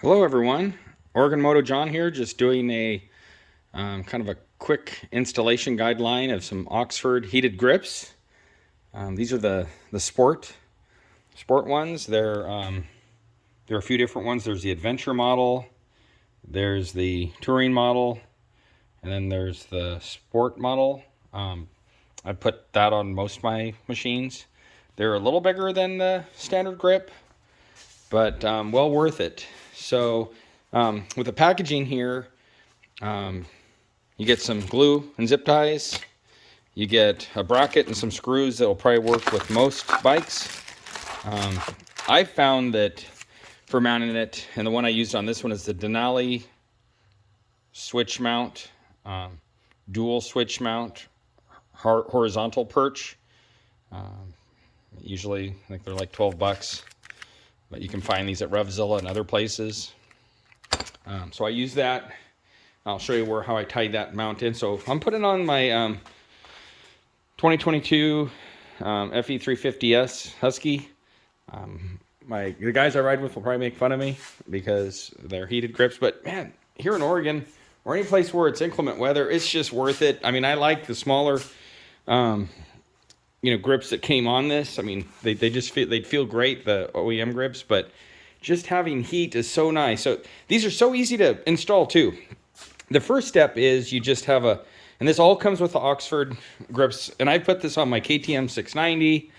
Hello everyone, Oregon Moto John here, just doing a kind of a quick installation guideline of some Oxford heated grips. These are the sport ones. There are a few different ones. There's the adventure model, there's the touring model, and then there's the sport model. I put that on most of my machines. They're a little bigger than the standard grip, but well worth it. So with the packaging here, you get some glue and zip ties. You get a bracket and some screws that will probably work with most bikes. I found that for mounting it, and the one I used on this one is the Denali switch mount, dual switch mount, horizontal perch. Usually, I think they're like 12 bucks. But you can find these at Revzilla and other places. So I use that. I'll show you how I tied that mount in. So I'm putting on my 2022 FE350S Husky. The guys I ride with will probably make fun of me because they're heated grips. But man, here in Oregon or any place where it's inclement weather, it's just worth it. I mean, I like the smaller grips that came on this. I mean, they'd feel great, the OEM grips, but just having heat is so nice. So these are so easy to install too. The first step is you just have and this all comes with the Oxford grips, and I put this on my KTM 690.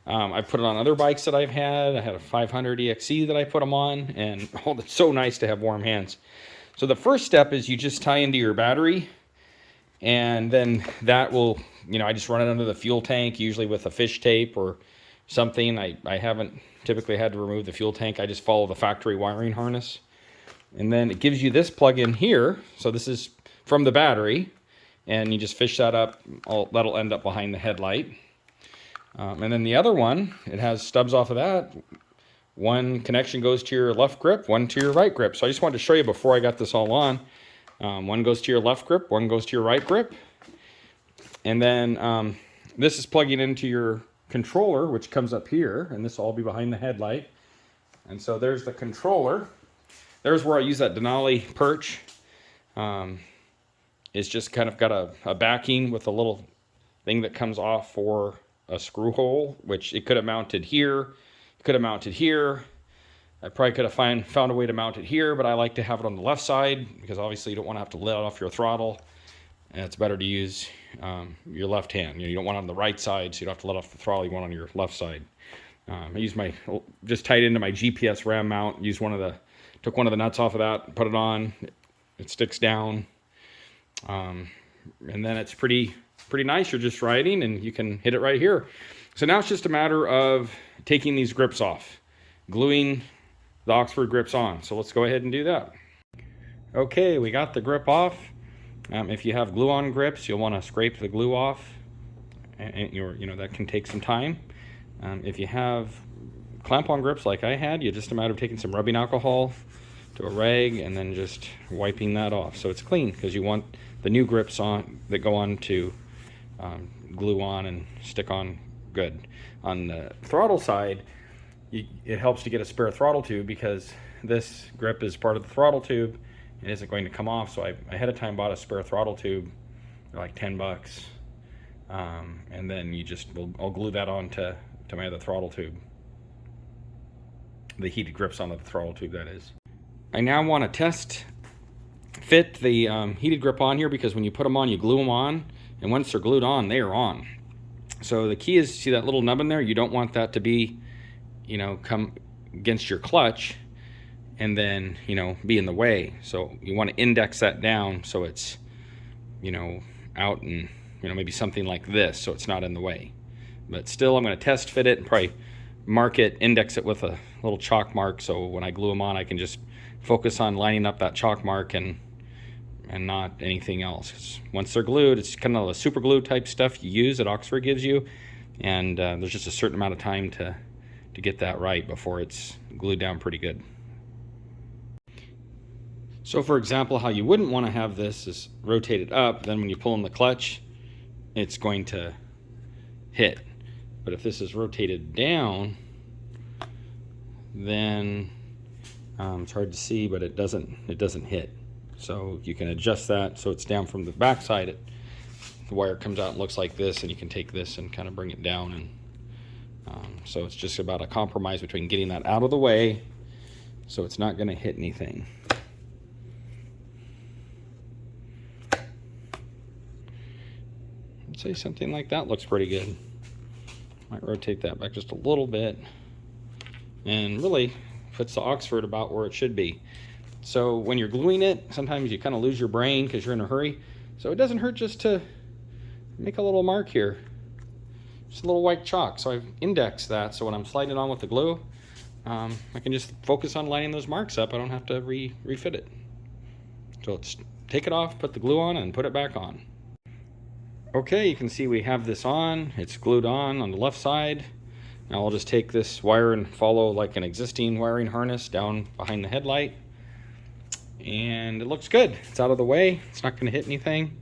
I put it on other bikes that I've had. I had a 500 EXE that I put them on, and it's so nice to have warm hands. So the first step is you just tie into your battery, and then that will, I just run it under the fuel tank, usually with a fish tape or something. I haven't typically had to remove the fuel tank. I just follow the factory wiring harness. And then it gives you this plug-in here. So this is from the battery, and you just fish that up. That'll end up behind the headlight. And then the other one, it has stubs off of that. One connection goes to your left grip, one to your right grip. So I just wanted to show you before I got this all on. One goes to your left grip, one goes to your right grip. And then this is plugging into your controller, which comes up here, and this will all be behind the headlight. And so there's the controller. There's where I use that Denali perch. It's just kind of got a backing with a little thing that comes off for a screw hole, which it could have mounted here. It could have mounted here. I probably could have found a way to mount it here, but I like to have it on the left side because obviously you don't want to have to let off your throttle. And it's better to use your left hand. You don't want it on the right side, so you don't have to let off the throttle. You want it on your left side. I just tied into my GPS ram mount. Took one of the nuts off of that, put it on. It sticks down, and then it's pretty nice. You're just riding, and you can hit it right here. So now it's just a matter of taking these grips off, gluing the Oxford grips on. So let's go ahead and do that. Okay, we got the grip off. If you have glue-on grips, you'll want to scrape the glue off, and that can take some time. If you have clamp-on grips like I had, you just a matter of taking some rubbing alcohol to a rag and then just wiping that off so it's clean, because you want the new grips on that go on to glue on and stick on good. On the throttle side, it helps to get a spare throttle tube, because this grip is part of the throttle tube. It isn't going to come off, so I ahead of time bought a spare throttle tube. They're like 10 bucks. And then I'll glue that on to my other throttle tube. The heated grips on the throttle tube, that is. I now want to test fit the heated grip on here, because when you put them on, you glue them on, and once they're glued on, they are on. So the key is, see that little nub in there? You don't want that to be, come against your clutch and then, be in the way. So you want to index that down so it's, out and, maybe something like this, so it's not in the way. But still, I'm going to test fit it and probably mark it, index it with a little chalk mark, so when I glue them on, I can just focus on lining up that chalk mark and not anything else. 'Cause once they're glued, it's kind of a super glue type stuff you use that Oxford gives you, and there's just a certain amount of time to get that right before it's glued down pretty good. So for example, how you wouldn't want to have this is rotated up, then when you pull in the clutch, it's going to hit. But if this is rotated down, then It's hard to see, but it doesn't hit. So you can adjust that so it's down from the back side. The wire comes out and looks like this, and you can take this and kind of bring it down. And so it's just about a compromise between getting that out of the way so it's not going to hit anything. I'd say something like that looks pretty good. Might rotate that back just a little bit, and really puts the Oxford about where it should be. So when you're gluing it, sometimes you kind of lose your brain because you're in a hurry. So it doesn't hurt just to make a little mark here. Just a little white chalk. So I've indexed that, so when I'm sliding it on with the glue, I can just focus on lining those marks up. I don't have to refit it. So let's take it off, put the glue on, and put it back on. Okay, you can see we have this on. It's glued on the left side. Now I'll just take this wire and follow like an existing wiring harness down behind the headlight. And it looks good. It's out of the way. It's not going to hit anything.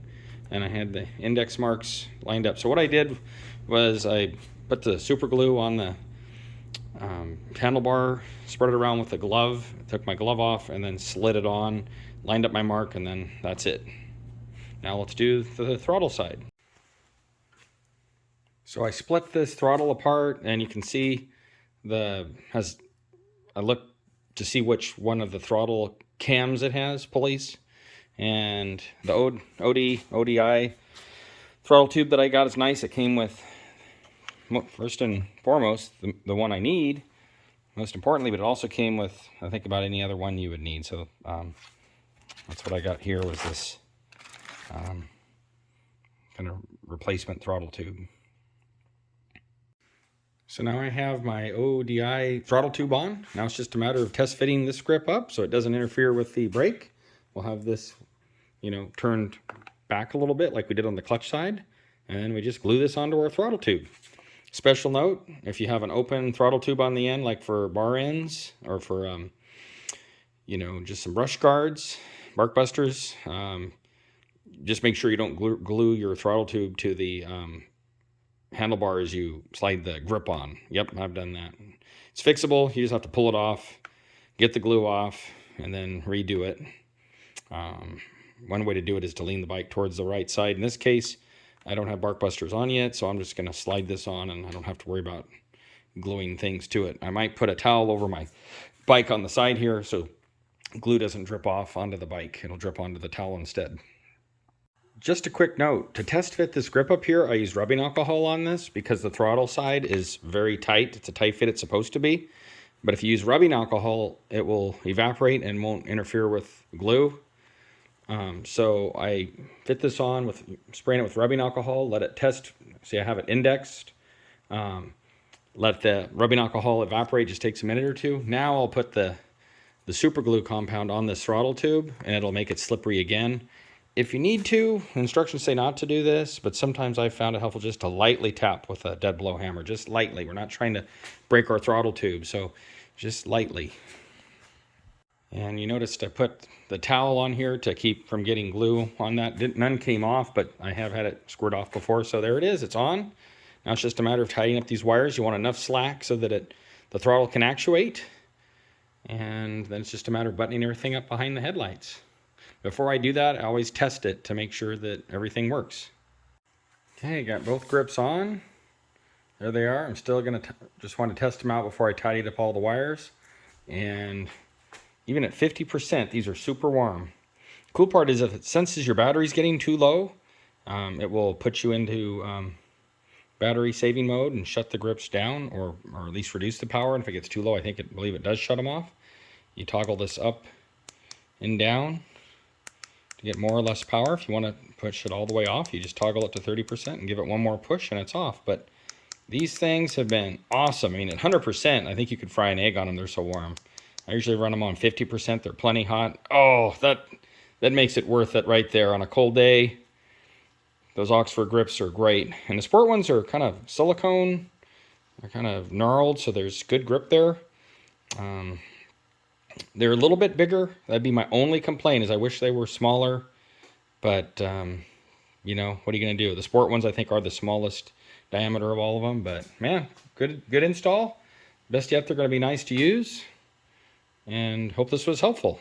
And I had the index marks lined up. So what I did was I put the super glue on the handlebar, spread it around with a glove, took my glove off, and then slid it on, lined up my mark, and then that's it. Now let's do the throttle side. So I split this throttle apart, and you can see I looked to see which one of the throttle cams it has, pulleys, and the ODI throttle tube that I got is nice. It came with, first and foremost, the one I need, most importantly, but it also came with, I think, about any other one you would need. So that's what I got here, was this kind of replacement throttle tube. So now I have my ODI throttle tube on. Now it's just a matter of test fitting this grip up so it doesn't interfere with the brake. We'll have this, turned back a little bit like we did on the clutch side, and we just glue this onto our throttle tube. Special note, if you have an open throttle tube on the end, like for bar ends or for, just some brush guards, bark busters, just make sure you don't glue your throttle tube to the handlebar as you slide the grip on. Yep, I've done that. It's fixable. You just have to pull it off, get the glue off, and then redo it. One way to do it is to lean the bike towards the right side. In this case, I don't have bark busters on yet, so I'm just going to slide this on, and I don't have to worry about gluing things to it. I might put a towel over my bike on the side here so glue doesn't drip off onto the bike. It'll drip onto the towel instead. Just a quick note, to test fit this grip up here, I used rubbing alcohol on this because the throttle side is very tight. It's a tight fit it's supposed to be. But if you use rubbing alcohol, it will evaporate and won't interfere with glue. So I fit this on with spraying it with rubbing alcohol, let it test. See, I have it indexed. Let the rubbing alcohol evaporate, just takes a minute or two. Now I'll put the super glue compound on this throttle tube, and it'll make it slippery again. If you need to, instructions say not to do this, but sometimes I've found it helpful just to lightly tap with a dead blow hammer, just lightly. We're not trying to break our throttle tube, so just lightly. And you noticed I put the towel on here to keep from getting glue on that. None came off, but I have had it squirt off before, so there it is, it's on. Now it's just a matter of tidying up these wires. You want enough slack so that the throttle can actuate, and then it's just a matter of buttoning everything up behind the headlights. Before I do that, I always test it to make sure that everything works. Okay, got both grips on. There they are. I'm still going to just want to test them out before I tidied up all the wires. And even at 50%, these are super warm. Cool part is if it senses your battery's getting too low, it will put you into battery saving mode and shut the grips down, or at least reduce the power. And if it gets too low, I believe it does shut them off. You toggle this up and down to get more or less power. If you want to push it all the way off, you just toggle it to 30% and give it one more push and it's off. But these things have been awesome. I mean, at 100%, I think you could fry an egg on them. They're so warm. I usually run them on 50%. They're plenty hot. Oh, that makes it worth it right there. On a cold day, those Oxford grips are great. And the sport ones are kind of silicone. They're kind of gnarled, so there's good grip there. They're a little bit bigger. That'd be my only complaint, is I wish they were smaller. But, what are you going to do? The sport ones, I think, are the smallest diameter of all of them. But, man, good install. Best yet, they're going to be nice to use. and hope this was helpful.